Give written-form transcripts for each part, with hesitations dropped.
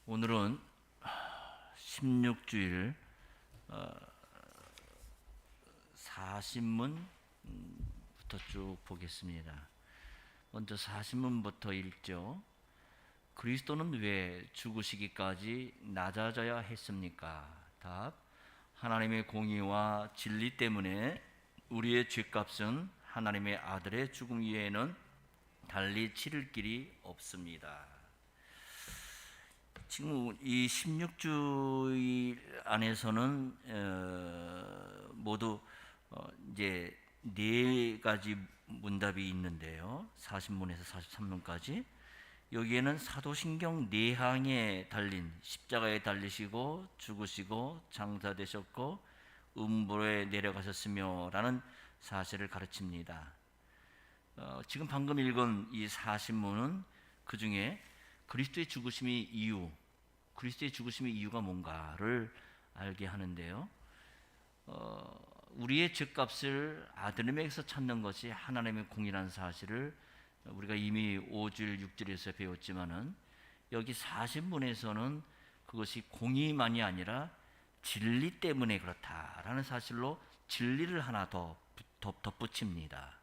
오늘은 16주일 사신문부터 쭉 보겠습니다. 먼저 사신문부터 읽죠. 그리스도는 왜 죽으시기까지 낮아져야 했습니까? 답. 하나님의 공의와 진리 때문에 우리의 죄값은 하나님의 아들의 죽음 이외에는 달리 치를 길이 없습니다. 지금 이 16주일 안에서는 모두 이제 네 가지 문답이 있는데요. 40문에서 43문까지. 여기에는 사도신경 내항에 달린 십자가에 달리시고 죽으시고 장사되셨고 음부에 내려가셨으며 라는 사실을 가르칩니다. 지금 방금 읽은 이 40문은 그 중에 그리스도의 죽으심의 이유가 뭔가를 알게 하는데요. 우리의 죄값을 아들님에게서 찾는 것이 하나님의 공의라는 사실을 우리가 이미 5절, 6절에서 배웠지만은 여기 40문에서는 그것이 공의만이 아니라 진리 때문에 그렇다라는 사실로 진리를 하나 더 덧붙입니다.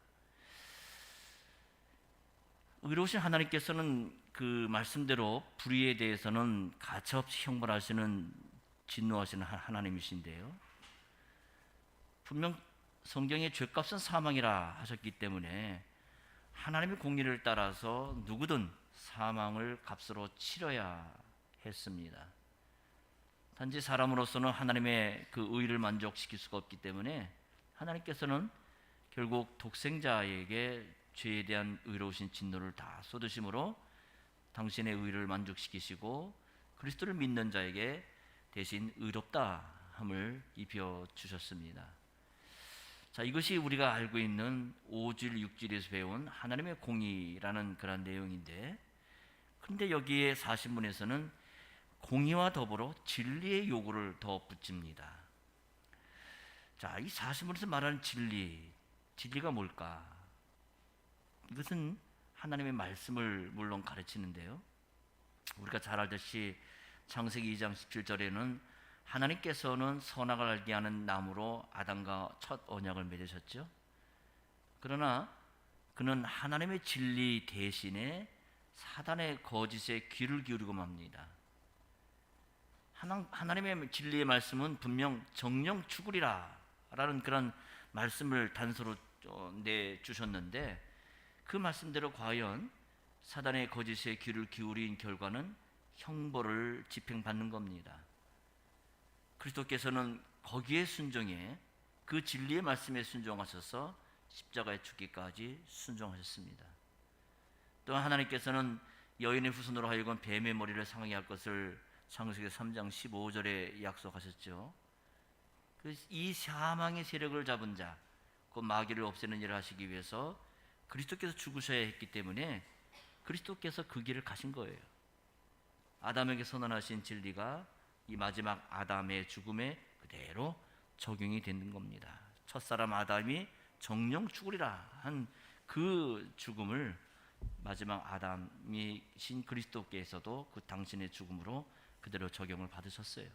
의로우신 하나님께서는 그 말씀대로 불의에 대해서는 가차없이 형벌하시는 진노하시는 하나님이신데요. 분명 성경에 죄값은 사망이라 하셨기 때문에 하나님의 공의를 따라서 누구든 사망을 값으로 치러야 했습니다. 단지 사람으로서는 하나님의 그 의를 만족시킬 수가 없기 때문에 하나님께서는 결국 독생자에게 죄에 대한 의로우신 진노를 다 쏟으심으로 당신의 의를 만족시키시고 그리스도를 믿는 자에게 대신 의롭다함을 입혀 주셨습니다. 자, 이것이 우리가 알고 있는 5절, 6절에서 배운 하나님의 공의라는 그런 내용인데, 그런데 여기에 40문에서는 공의와 더불어 진리의 요구를 더 붙입니다. 자, 이 40문에서 말하는 진리가 뭘까? 이것은 하나님의 말씀을 물론 가르치는데요. 우리가 잘 알듯이 창세기 2장 17절에는 하나님께서는 선악을 알게 하는 나무로 아담과 첫 언약을 맺으셨죠. 그러나 그는 하나님의 진리 대신에 사단의 거짓에 귀를 기울이고 맙니다. 하나님의 진리의 말씀은 분명 정령 죽으리라 라는 그런 말씀을 단서로 내주셨는데 그 말씀대로 과연 사단의 거짓에 귀를 기울인 결과는 형벌을 집행받는 겁니다. 그리스도께서는 거기에 순종해 그 진리의 말씀에 순종하셔서 십자가에 죽기까지 순종하셨습니다. 또한 하나님께서는 여인의 후손으로 하여금 뱀의 머리를 상하게 할 것을 창세기 3장 15절에 약속하셨죠. 이 사망의 세력을 잡은 자, 그 마귀를 없애는 일을 하시기 위해서 그리스도께서 죽으셔야 했기 때문에 그리스도께서 그 길을 가신 거예요. 아담에게 선언하신 진리가 이 마지막 아담의 죽음에 그대로 적용이 되는 겁니다. 첫사람 아담이 정령 죽으리라 한 그 죽음을 마지막 아담이신 그리스도께서도 그 당신의 죽음으로 그대로 적용을 받으셨어요.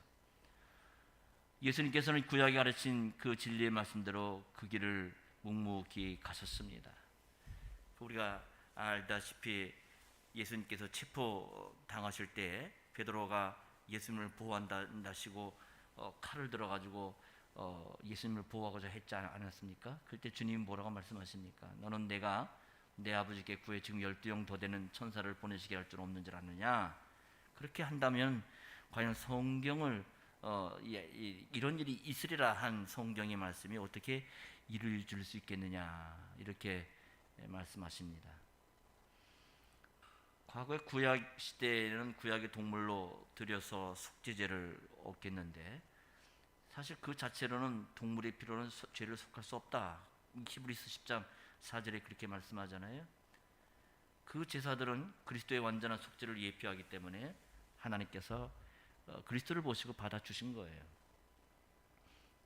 예수님께서는 구약에 가르친 그 진리의 말씀대로 그 길을 묵묵히 가셨습니다. 우리가 알다시피 예수님께서 체포당하실 때 베드로가 예수님을 보호한다시고 칼을 들어가지고 예수님을 보호하고자 했지 않았습니까? 그때 주님이 뭐라고 말씀하십니까? 너는 내가 내 아버지께 구해 지금 12영 더 되는 천사를 보내시게 할 줄 없는 줄 아느냐? 그렇게 한다면 과연 성경을 이런 일이 있으리라 한 성경의 말씀이 어떻게 이루어질 수 있겠느냐? 이렇게 말씀하십니다. 과거의 구약 시대에는 구약의 동물로 들여서 속죄제를 얻겠는데 사실 그 자체로는 동물의 피로는 죄를 속할 수 없다. 히브리서 10장 4절에 그렇게 말씀하잖아요. 그 제사들은 그리스도의 완전한 속죄를 예표하기 때문에 하나님께서 그리스도를 보시고 받아주신 거예요.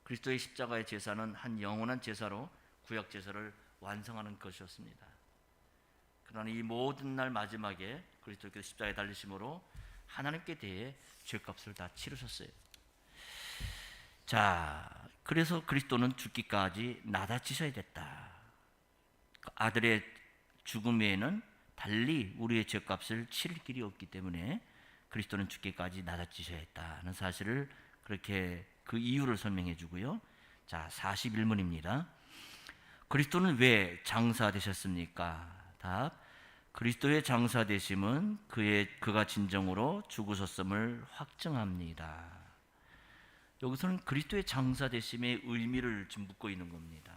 그리스도의 십자가의 제사는 한 영원한 제사로 구약 제사를 완성하는 것이었습니다. 그러나 이 모든 날 마지막에 그리스도께서 십자가에 달리심으로 하나님께 대해 죄값을 다 치르셨어요. 자, 그래서 그리스도는 죽기까지 나다치셔야 됐다. 아들의 죽음 외에는 달리 우리의 죄값을 치를 길이 없기 때문에 그리스도는 죽기까지 나다치셔야 했다는 사실을 그렇게 그 이유를 설명해 주고요. 자, 41문입니다. 그리스도는 왜 장사되셨습니까? 답. 그리스도의 장사되심은 그가 진정으로 죽으셨음을 확증합니다. 여기서는 그리스도의 장사되심의 의미를 지금 묻고 있는 겁니다.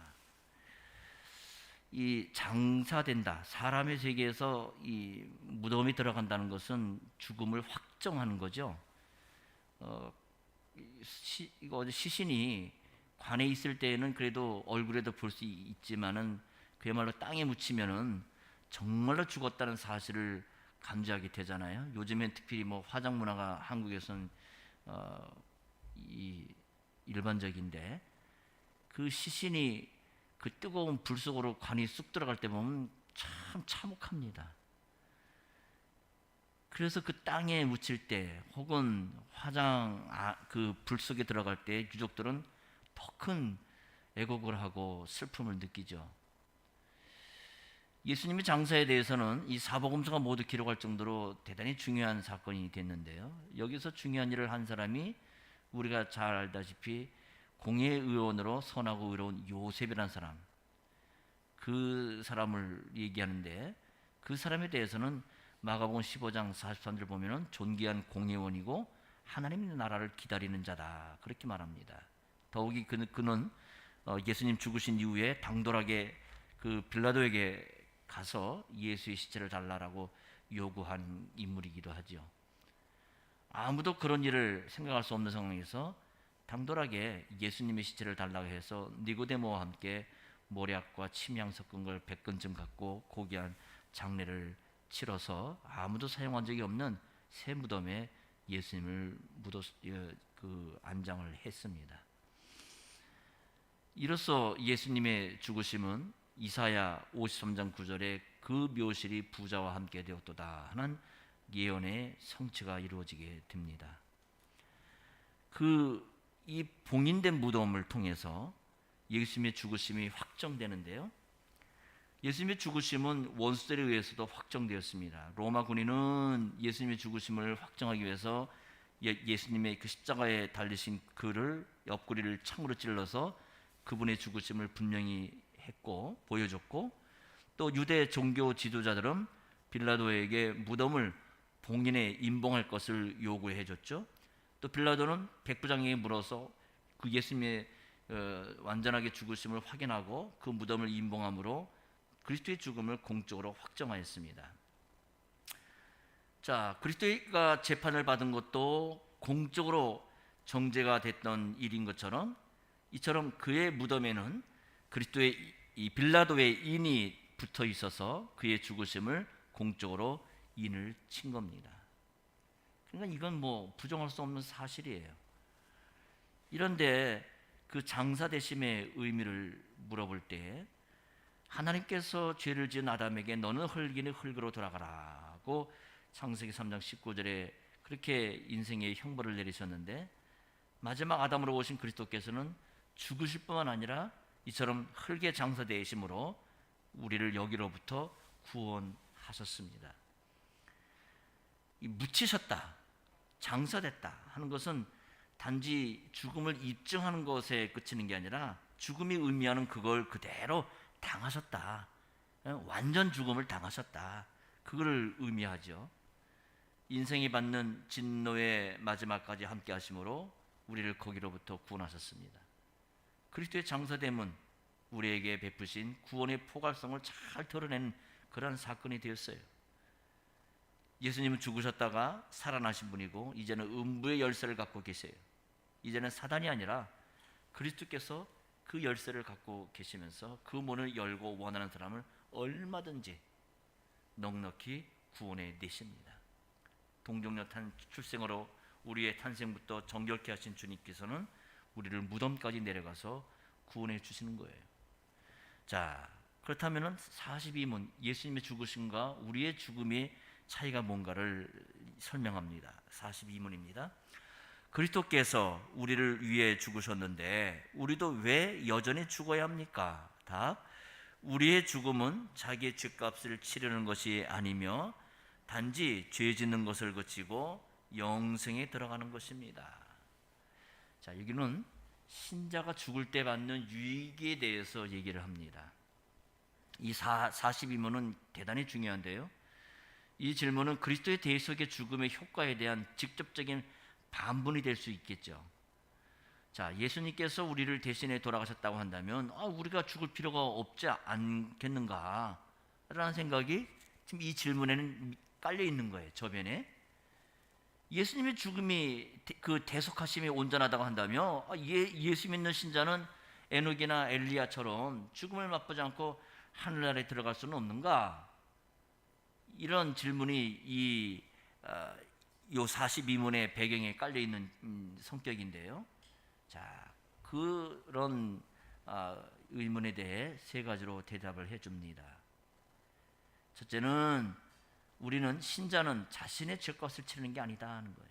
이 장사된다, 사람의 세계에서 이 무덤에 들어간다는 것은 죽음을 확정하는 거죠. 이거 시신이 관에 있을 때에는 그래도 얼굴에도 볼 수 있지만은 그야말로 땅에 묻히면은 정말로 죽었다는 사실을 감지하게 되잖아요. 요즘엔 특히 뭐 화장 문화가 한국에서는 일반적인데, 그 시신이 그 뜨거운 불 속으로 관이 쑥 들어갈 때 보면 참 참혹합니다. 그래서 그 땅에 묻힐 때 혹은 그 불 속에 들어갈 때 유족들은 더 큰 애곡을 하고 슬픔을 느끼죠. 예수님의 장사에 대해서는 이 사복음서가 모두 기록할 정도로 대단히 중요한 사건이 됐는데요. 여기서 중요한 일을 한 사람이 우리가 잘 알다시피 공회의원으로 선하고 의로운 요셉이라는 사람, 그 사람을 얘기하는데, 그 사람에 대해서는 마가복음 15장 43절 보면은 존귀한 공회원이고 하나님의 나라를 기다리는 자다, 그렇게 말합니다. 더욱이 그는 예수님 죽으신 이후에 당돌하게 그 빌라도에게 가서 예수의 시체를 달라라고 요구한 인물이기도 하죠. 아무도 그런 일을 생각할 수 없는 상황에서 당돌하게 예수님의 시체를 달라고 해서 니고데모와 함께 모략과 침향 섞은 걸 100근쯤 갖고 고귀한 장례를 치러서 아무도 사용한 적이 없는 새 무덤에 예수님을 안장을 했습니다. 이로써 예수님의 죽으심은 이사야 53장 9절에 그 묘실이 부자와 함께 되었도다 하는 예언의 성취가 이루어지게 됩니다. 이 봉인된 무덤을 통해서 예수님의 죽으심이 확정되는데요. 예수님의 죽으심은 원수들에 의해서도 확정되었습니다. 로마 군인은 예수님의 죽으심을 확정하기 위해서 예수님의 그 십자가에 달리신 그를 옆구리를 창으로 찔러서 그분의 죽으심을 분명히 했고 보여줬고, 또 유대 종교 지도자들은 빌라도에게 무덤을 봉인해 임봉할 것을 요구해 줬죠. 또 빌라도는 백부장에게 물어서 그 예수님의 완전하게 죽으심을 확인하고 그 무덤을 임봉함으로 그리스도의 죽음을 공적으로 확정하였습니다. 자, 그리스도가 재판을 받은 것도 공적으로 정죄가 됐던 일인 것처럼, 이처럼 그의 무덤에는 그리스도의 이 빌라도의 인이 붙어 있어서 그의 죽으심을 공적으로 인을 친 겁니다. 그러니까 이건 뭐 부정할 수 없는 사실이에요. 이런데 그 장사되심의 의미를 물어볼 때 하나님께서 죄를 지은 아담에게 너는 흙이니 흙으로 돌아가라고 창세기 3장 19절에 그렇게 인생의 형벌을 내리셨는데, 마지막 아담으로 오신 그리스도께서는 죽으실 뿐만 아니라 이처럼 흙의 장사되심으로 우리를 여기로부터 구원하셨습니다. 이 묻히셨다, 장사됐다 하는 것은 단지 죽음을 입증하는 것에 그치는 게 아니라 죽음이 의미하는 그걸 그대로 당하셨다, 완전 죽음을 당하셨다, 그거를 의미하죠. 인생이 받는 진노의 마지막까지 함께 하심으로 우리를 거기로부터 구원하셨습니다. 그리스도의 장사됨은 우리에게 베푸신 구원의 포괄성을 잘 드러낸 그러한 사건이 되었어요. 예수님은 죽으셨다가 살아나신 분이고 이제는 음부의 열쇠를 갖고 계세요. 이제는 사단이 아니라 그리스도께서 그 열쇠를 갖고 계시면서 그 문을 열고 원하는 사람을 얼마든지 넉넉히 구원해 내십니다. 동정녀 출생으로 우리의 탄생부터 정결케 하신 주님께서는 우리를 무덤까지 내려가서 구원해 주시는 거예요. 자, 그렇다면 42문, 예수님의 죽으심과 우리의 죽음이 차이가 뭔가를 설명합니다. 42문입니다. 그리스도께서 우리를 위해 죽으셨는데 우리도 왜 여전히 죽어야 합니까? 답. 우리의 죽음은 자기의 죄값을 치르는 것이 아니며 단지 죄 짓는 것을 그치고 영생에 들어가는 것입니다. 자, 여기는 신자가 죽을 때 받는 유익에 대해서 얘기를 합니다. 이 42문은 대단히 중요한데요. 이 질문은 그리스도의 대속의 죽음의 효과에 대한 직접적인 반문이 될 수 있겠죠. 자, 예수님께서 우리를 대신해 돌아가셨다고 한다면 우리가 죽을 필요가 없지 않겠는가 라는 생각이 지금 이 질문에는 깔려 있는 거예요. 저변에. 예수님의 죽음이 그 대속하심이 온전하다고 한다면 예수 믿는 신자는 에녹이나 엘리야처럼 죽음을 맛보지 않고 하늘나라에 들어갈 수는 없는가? 이런 질문이 이 42문의 배경에 깔려 있는 성격인데요. 자, 그런 의문에 대해 세 가지로 대답을 해줍니다. 첫째는 우리는 신자는 자신의 죄값을 치르는 게 아니다 하는 거예요.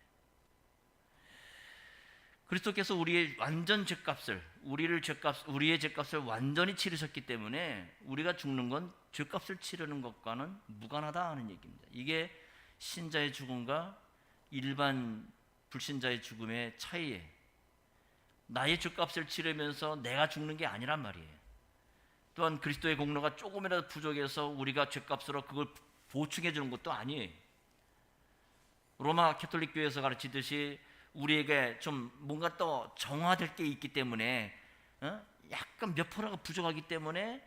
그리스도께서 우리의 완전 죄값을, 우리의 죄값을 완전히 치르셨기 때문에 우리가 죽는 건 죄값을 치르는 것과는 무관하다 하는 얘기입니다. 이게 신자의 죽음과 일반 불신자의 죽음의 차이예요. 나의 죄값을 치르면서 내가 죽는 게 아니란 말이에요. 또한 그리스도의 공로가 조금이라도 부족해서 우리가 죄값으로 그걸 보충해 주는 것도 아니에요. 로마 캐톨릭 교회에서 가르치듯이 우리에게 좀 뭔가 또 정화될 게 있기 때문에 약간 몇 프로가 부족하기 때문에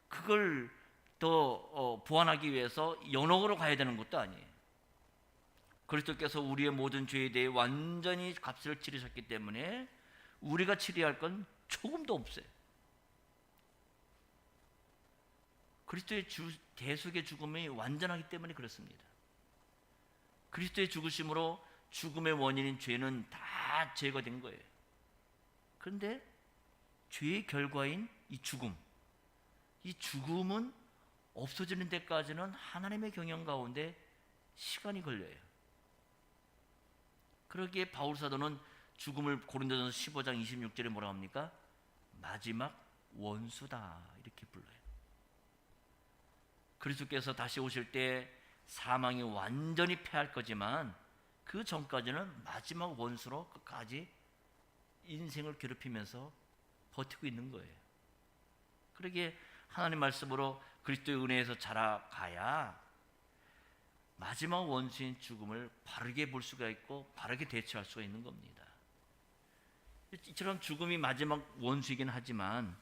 그걸 더 보완하기 위해서 연옥으로 가야 되는 것도 아니에요. 그리스도께서 우리의 모든 죄에 대해 완전히 값을 치르셨기 때문에 우리가 치러야 할 건 조금도 없어요. 그리스도의 대속의 죽음이 완전하기 때문에 그렇습니다. 그리스도의 죽으심으로 죽음의 원인인 죄는 다 제거된 거예요. 그런데 죄의 결과인 이 죽음은 없어지는 데까지는 하나님의 경영 가운데 시간이 걸려요. 그러기에 바울 사도는 죽음을 고린도전서 15장 26절에 뭐라고 합니까? 마지막 원수다 이렇게 불러요. 그리스도께서 다시 오실 때 사망이 완전히 패할 거지만 그 전까지는 마지막 원수로 끝까지 인생을 괴롭히면서 버티고 있는 거예요. 그러기에 하나님 말씀으로 그리스도의 은혜에서 자라가야 마지막 원수인 죽음을 바르게 볼 수가 있고 바르게 대처할 수가 있는 겁니다. 이처럼 죽음이 마지막 원수이긴 하지만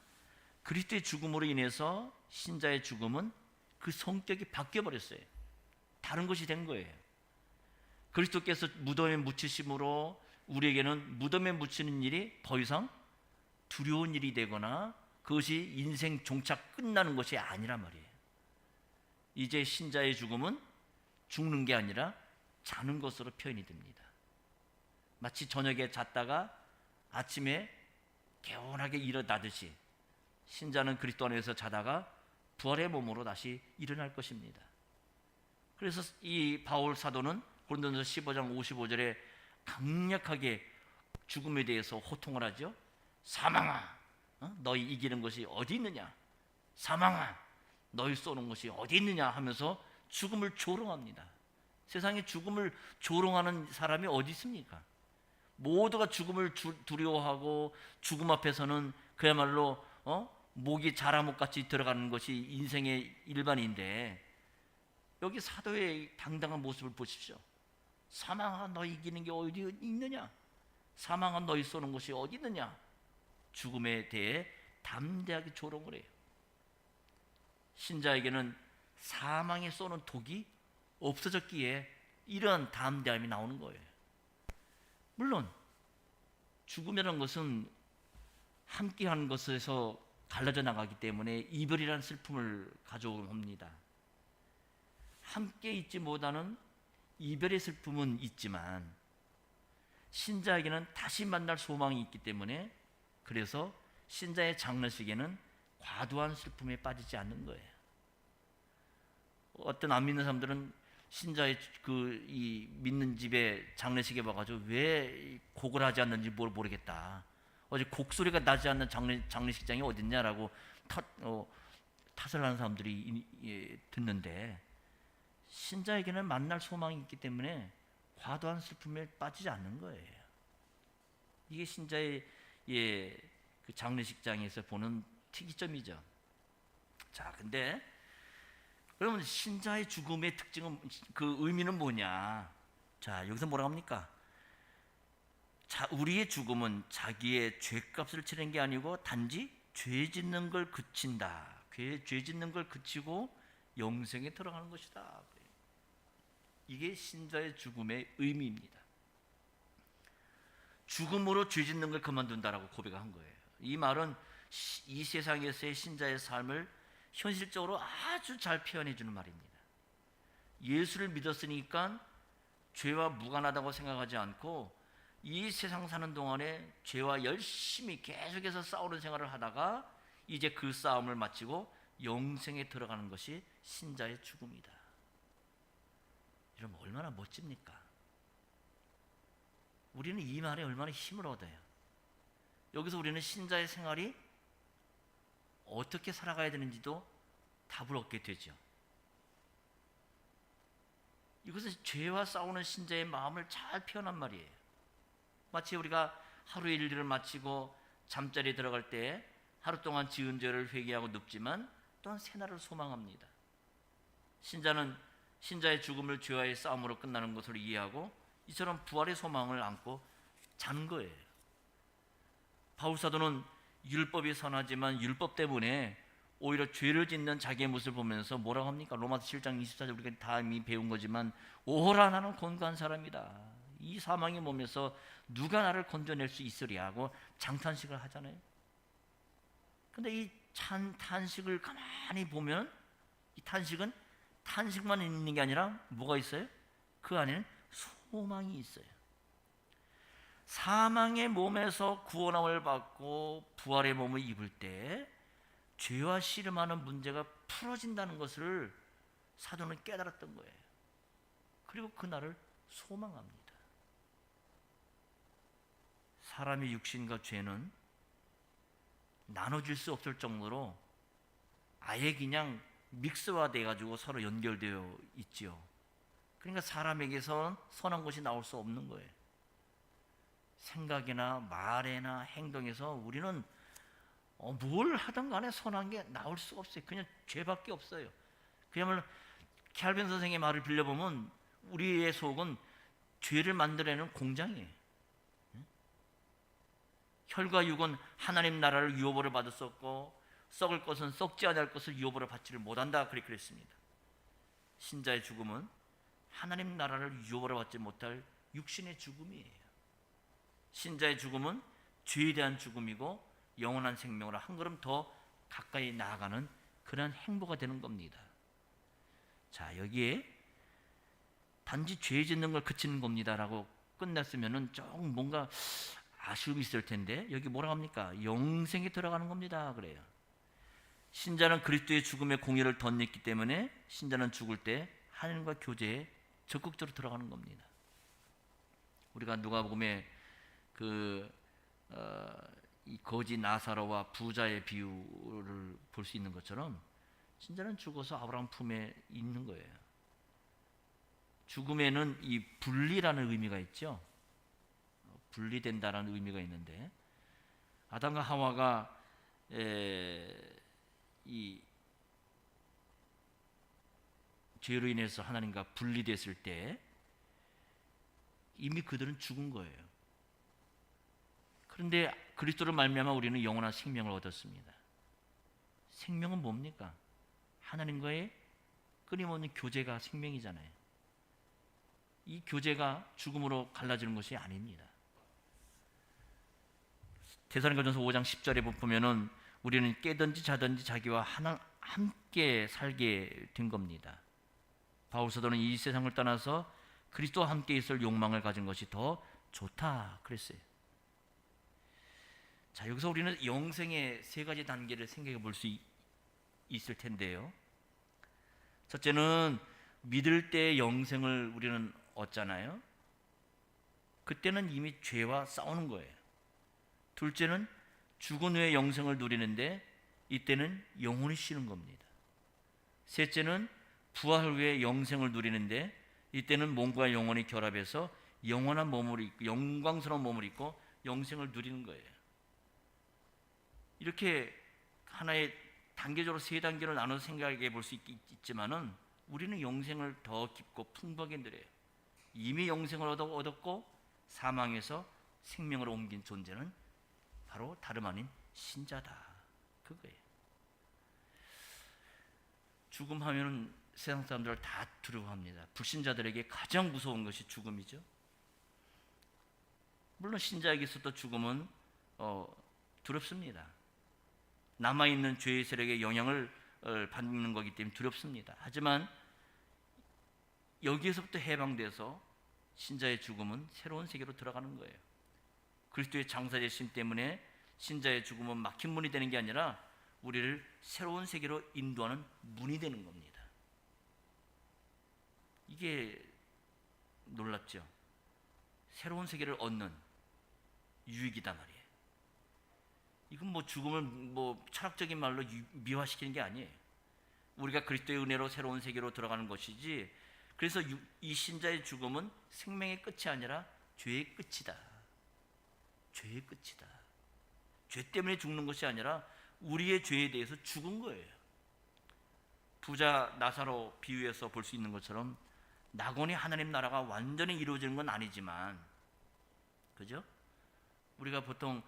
그리스도의 죽음으로 인해서 신자의 죽음은 그 성격이 바뀌어버렸어요. 다른 것이 된 거예요. 그리스도께서 무덤에 묻히심으로 우리에게는 무덤에 묻히는 일이 더 이상 두려운 일이 되거나 그것이 인생 종착 끝나는 것이 아니란 말이에요. 이제 신자의 죽음은 죽는 게 아니라 자는 것으로 표현이 됩니다. 마치 저녁에 잤다가 아침에 개운하게 일어나듯이 신자는 그리스도 안에서 자다가 부활의 몸으로 다시 일어날 것입니다. 그래서 이 바울 사도는 고린도전서 15장 55절에 강력하게 죽음에 대해서 호통을 하죠. 사망아, 너희 이기는 것이 어디 있느냐? 사망아, 너희 쏘는 것이 어디 있느냐? 하면서 죽음을 조롱합니다. 세상에 죽음을 조롱하는 사람이 어디 있습니까? 모두가 죽음을 두려워하고 죽음 앞에서는 그야말로 목이 자라목같이 들어가는 것이 인생의 일반인데 여기 사도의 당당한 모습을 보십시오. 사망아, 너희 이기는 게 어디 있느냐? 사망아, 너희 쏘는 것이 어디 있느냐? 죽음에 대해 담대하게 조롱을 해요. 신자에게는 사망에 쏘는 독이 없어졌기에 이런 담대함이 나오는 거예요. 물론 죽음이라는 것은 함께하는 것에서 갈라져 나가기 때문에 이별이라는 슬픔을 가져옵니다. 함께 있지 못하는 이별의 슬픔은 있지만 신자에게는 다시 만날 소망이 있기 때문에 그래서 신자의 장례식에는 과도한 슬픔에 빠지지 않는 거예요. 어떤 안 믿는 사람들은 신자의 이 믿는 집에 장례식에 와가지고 왜 곡을 하지 않는지 모르겠다. 어제 곡소리가 나지 않는 장례식장이 어딨냐라고 탓을 하는 사람들이 듣는데, 신자에게는 만날 소망이 있기 때문에 과도한 슬픔에 빠지지 않는 거예요. 이게 신자의 그 장례식장에서 보는 특이점이죠. 자, 근데 그러면 신자의 죽음의 특징은, 그 의미는 뭐냐? 자, 여기서 뭐라고 합니까? 자, 우리의 죽음은 자기의 죄값을 치는 게 아니고 단지 죄 짓는 걸 그친다. 죄 짓는 걸 그치고 영생에 들어가는 것이다. 이게 신자의 죽음의 의미입니다. 죽음으로 죄 짓는 걸 그만둔다라고 고백한 거예요. 이 말은 이 세상에서의 신자의 삶을 현실적으로 아주 잘 표현해 주는 말입니다. 예수를 믿었으니까 죄와 무관하다고 생각하지 않고 이 세상 사는 동안에 죄와 열심히 계속해서 싸우는 생활을 하다가 이제 그 싸움을 마치고 영생에 들어가는 것이 신자의 죽음이다. 여러분, 얼마나 멋집니까? 우리는 이 말에 얼마나 힘을 얻어요. 여기서 우리는 신자의 생활이 어떻게 살아가야 되는지도 답을 얻게 되죠. 이것은 죄와 싸우는 신자의 마음을 잘 표현한 말이에요. 마치 우리가 하루 일을 마치고 잠자리에 들어갈 때 하루 동안 지은 죄를 회개하고 눕지만 또한 새날을 소망합니다. 신자는 신자의 죽음을 죄와의 싸움으로 끝나는 것을 이해하고 이처럼 부활의 소망을 안고 자는 거예요. 바울사도는 율법이 선하지만 율법 때문에 오히려 죄를 짓는 자기의 모습을 보면서 뭐라고 합니까? 로마서 7장 24절 우리가 다 이미 배운 거지만, 오호라 나는 곤고한 사람이다. 이 사망의 몸에서 누가 나를 건져낼 수 있으랴 하고 장탄식을 하잖아요. 근데 이 탄식을 가만히 보면 이 탄식은 탄식만 있는 게 아니라 뭐가 있어요? 그 안에는 소망이 있어요. 사망의 몸에서 구원함을 받고 부활의 몸을 입을 때 죄와 씨름하는 문제가 풀어진다는 것을 사도는 깨달았던 거예요. 그리고 그날을 소망합니다. 사람의 육신과 죄는 나눠질 수 없을 정도로 아예 그냥 믹스화 돼가지고 서로 연결되어 있죠. 그러니까 사람에게서 선한 것이 나올 수 없는 거예요. 생각이나 말이나 행동에서 우리는 뭘 하든 간에 선한 게 나올 수가 없어요. 그냥 죄밖에 없어요. 그야말로 캘빈 선생의 말을 빌려보면 우리의 속은 죄를 만들어내는 공장이에요. 혈과 육은 하나님 나라를 유업으로 받았었고 썩을 것은 썩지 않을 것을 유업으로 받지를 못한다, 그렇게 그랬습니다. 신자의 죽음은 하나님 나라를 유업으로 받지 못할 육신의 죽음이에요. 신자의 죽음은 죄에 대한 죽음이고 영원한 생명으로 한 걸음 더 가까이 나아가는 그런 행보가 되는 겁니다. 자, 여기에 단지 죄 짓는 걸 그치는 겁니다라고 끝났으면은 조금 뭔가 아쉬움이 있을 텐데, 여기 뭐라고 합니까? 영생에 들어가는 겁니다, 그래요. 신자는 그리스도의 죽음의 공의를 덧입기 때문에 신자는 죽을 때 하나님과 교제에 적극적으로 들어가는 겁니다. 우리가 누가복음에 이 거지 나사로와 부자의 비유를 볼 수 있는 것처럼 신자는 죽어서 아브라함 품에 있는 거예요. 죽음에는 이 분리라는 의미가 있죠. 분리된다라는 의미가 있는데, 아담과 하와가 이 죄로 인해서 하나님과 분리됐을 때 이미 그들은 죽은 거예요. 그런데 그리스도를 말미암아 우리는 영원한 생명을 얻었습니다. 생명은 뭡니까? 하나님과의 끊임없는 교제가 생명이잖아요. 이 교제가 죽음으로 갈라지는 것이 아닙니다. 데살로니가전서 5장 10절에 보면은 우리는 깨든지 자든지 자기와 함께 살게 된 겁니다. 바울 사도는 이 세상을 떠나서 그리스도와 함께 있을 욕망을 가진 것이 더 좋다 그랬어요. 자, 여기서 우리는 영생의 세 가지 단계를 생각해 볼 수 있을 텐데요. 첫째는 믿을 때의 영생을 우리는 얻잖아요. 그때는 이미 죄와 싸우는 거예요. 둘째는 죽은 후에 영생을 누리는데 이때는 영혼이 쉬는 겁니다. 셋째는 부활 후에 영생을 누리는데 이때는 몸과 영혼이 결합해서 영원한 몸을 입고 영광스러운 몸을 입고 영생을 누리는 거예요. 이렇게 하나의 단계적으로 세 단계로 나눠서 생각해 볼 수 있지만은 우리는 영생을 더 깊고 풍부하게 누려요. 이미 영생을 얻었고 사망에서 생명으로 옮긴 존재는 바로 다름 아닌 신자다. 그거예요. 죽음하면은 세상 사람들을 다 두려워합니다. 불신자들에게 가장 무서운 것이 죽음이죠. 물론 신자에게서도 죽음은 두렵습니다. 남아있는 죄의 세력의 영향을 받는 거기 때문에 두렵습니다. 하지만 여기에서부터 해방돼서 신자의 죽음은 새로운 세계로 들어가는 거예요. 그리스도의 장사되심 때문에 신자의 죽음은 막힌 문이 되는 게 아니라 우리를 새로운 세계로 인도하는 문이 되는 겁니다. 이게 놀랍죠? 새로운 세계를 얻는 유익이단 말이에요. 이건 뭐 죽음을 뭐 철학적인 말로 미화시키는 게 아니에요. 우리가 그리스도의 은혜로 새로운 세계로 들어가는 것이지. 그래서 이 신자의 죽음은 생명의 끝이 아니라 죄의 끝이다. 죄의 끝이다. 죄 때문에 죽는 것이 아니라 우리의 죄에 대해서 죽은 거예요. 부자 나사로 비유해서 볼 수 있는 것처럼 낙원이 하나님 나라가 완전히 이루어지는 건 아니지만, 그죠? 우리가 보통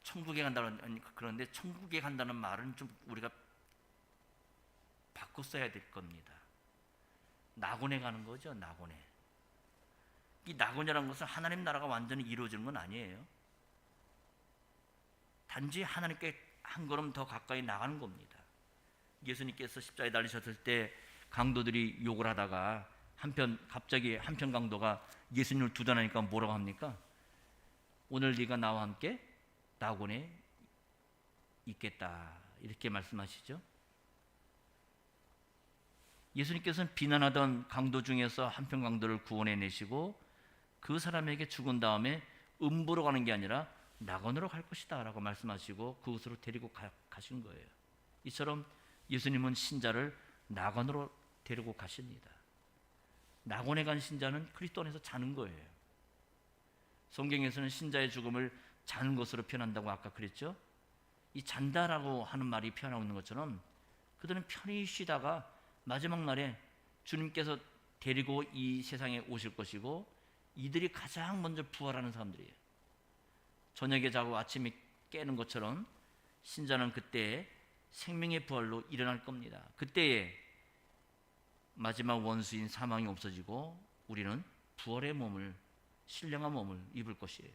천국에 간다는, 그런데 천국에 간다는 말은 좀 우리가 바꿔 써야 될 겁니다. 낙원에 가는 거죠. 낙원에. 이 낙원이라는 것은 하나님 나라가 완전히 이루어지는 건 아니에요. 단지 하나님께 한 걸음 더 가까이 나가는 겁니다. 예수님께서 십자가에 달리셨을 때 강도들이 욕을 하다가 갑자기 한편 강도가 예수님을 두둔하니까 뭐라고 합니까? 오늘 네가 나와 함께 낙원에 있겠다, 이렇게 말씀하시죠. 예수님께서는 비난하던 강도 중에서 한편 강도를 구원해내시고 그 사람에게 죽은 다음에 음부로 가는 게 아니라 낙원으로 갈 것이다 라고 말씀하시고 그곳으로 데리고 가신 거예요. 이처럼 예수님은 신자를 낙원으로 데리고 가십니다. 낙원에 간 신자는 그리스도 안에서 자는 거예요. 성경에서는 신자의 죽음을 자는 것으로 표현한다고 아까 그랬죠. 이 잔다라고 하는 말이 표현하고 있는 것처럼 그들은 편히 쉬다가 마지막 날에 주님께서 데리고 이 세상에 오실 것이고 이들이 가장 먼저 부활하는 사람들이에요. 저녁에 자고 아침에 깨는 것처럼 신자는 그때에 생명의 부활로 일어날 겁니다. 그때에 마지막 원수인 사망이 없어지고 우리는 부활의 몸을, 신령한 몸을 입을 것이에요.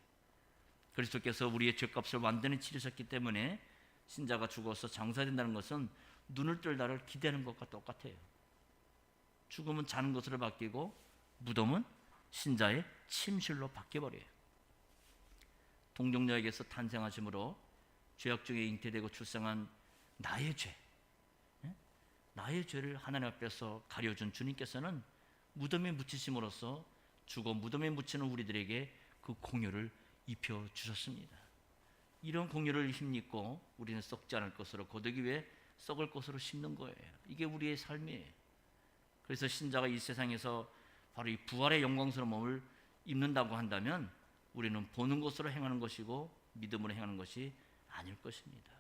그리스도께서 우리의 죄값을 완전히 치르셨기 때문에 신자가 죽어서 장사된다는 것은 눈을 뜰 날을 기대하는 것과 똑같아요. 죽음은 자는 것으로 바뀌고 무덤은 신자의 침실로 바뀌어버려요. 동정녀에게서 탄생하심으로 죄악 중에 잉태되고 출생한 나의 죄, 나의 죄를 하나님 앞에서 가려준 주님께서는 무덤에 묻히심으로써 죽어 무덤에 묻히는 우리들에게 그 공효를 입혀주셨습니다. 이런 공효를 힘입고 우리는 썩지 않을 것으로 거두기 위해 썩을 것으로 심는 거예요. 이게 우리의 삶이에요. 그래서 신자가 이 세상에서 바로 이 부활의 영광스러운 몸을 입는다고 한다면 우리는 보는 것으로 행하는 것이고 믿음으로 행하는 것이 아닐 것입니다.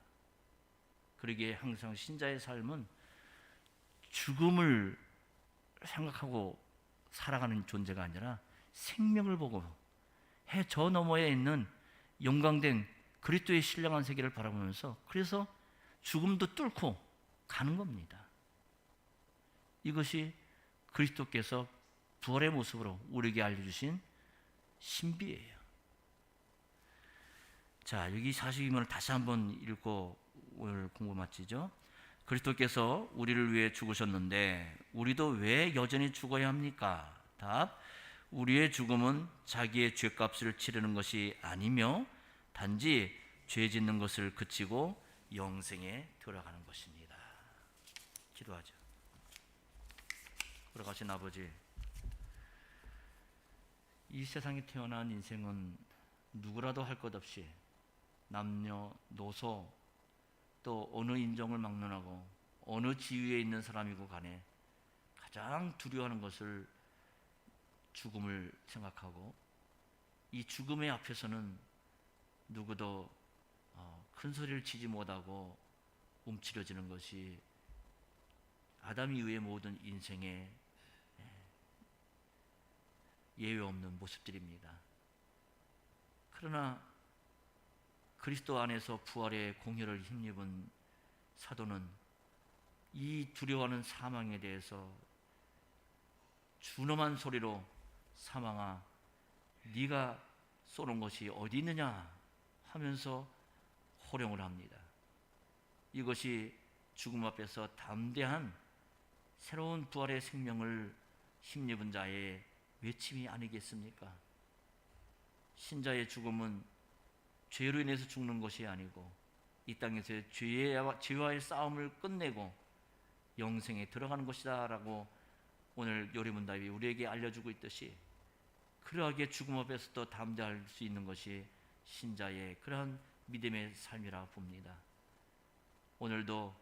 그러기에 항상 신자의 삶은 죽음을 생각하고 살아가는 존재가 아니라 생명을 보고 해 저 너머에 있는 영광된 그리스도의 신령한 세계를 바라보면서 그래서 죽음도 뚫고 가는 겁니다. 이것이 그리스도께서 부활의 모습으로 우리에게 알려주신 신비예요. 자, 여기 42면을 다시 한번 읽고 오늘 공부 마치죠. 그리스도께서 우리를 위해 죽으셨는데 우리도 왜 여전히 죽어야 합니까? 답, 우리의 죽음은 자기의 죄값을 치르는 것이 아니며 단지 죄 짓는 것을 그치고 영생에 들어가는 것입니다. 기도하죠. 돌아가신 아버지, 이 세상에 태어난 인생은 누구라도 할 것 없이 남녀, 노소, 또 어느 인종을 막론하고 어느 지위에 있는 사람이고 간에 가장 두려워하는 것을 죽음을 생각하고, 이 죽음의 앞에서는 누구도 큰 소리를 치지 못하고 움츠려지는 것이 아담 이후의 모든 인생의 예외 없는 모습들입니다. 그러나 그리스도 안에서 부활의 공효를 힘입은 사도는 이 두려워하는 사망에 대해서 준엄한 소리로 사망아 네가 쏘는 것이 어디 있느냐 하면서 호령을 합니다. 이것이 죽음 앞에서 담대한 새로운 부활의 생명을 힘입은 자의 외침이 아니겠습니까? 신자의 죽음은 죄로 인해서 죽는 것이 아니고 이 땅에서의 죄와의 싸움을 끝내고 영생에 들어가는 것이다 라고 오늘 요리문답이 우리에게 알려주고 있듯이, 그러하게 죽음 앞에서도 담대할 수 있는 것이 신자의 그러한 믿음의 삶이라 봅니다. 오늘도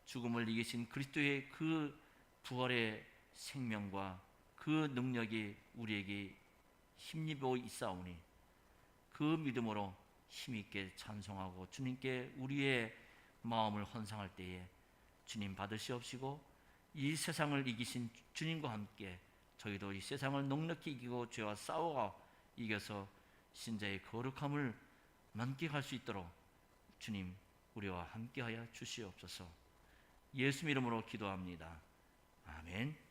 죽음을 이기신 그리스도의 그 부활의 생명과 그 능력이 우리에게 힘입어 있사오니 그 믿음으로 힘있게 찬송하고 주님께 우리의 마음을 헌상할 때에 주님 받으시옵시고, 이 세상을 이기신 주님과 함께 저희도 이 세상을 넉넉히 이기고 죄와 싸워 이겨서 신자의 거룩함을 만끽할 수 있도록 주님 우리와 함께하여 주시옵소서. 예수 이름으로 기도합니다. 아멘.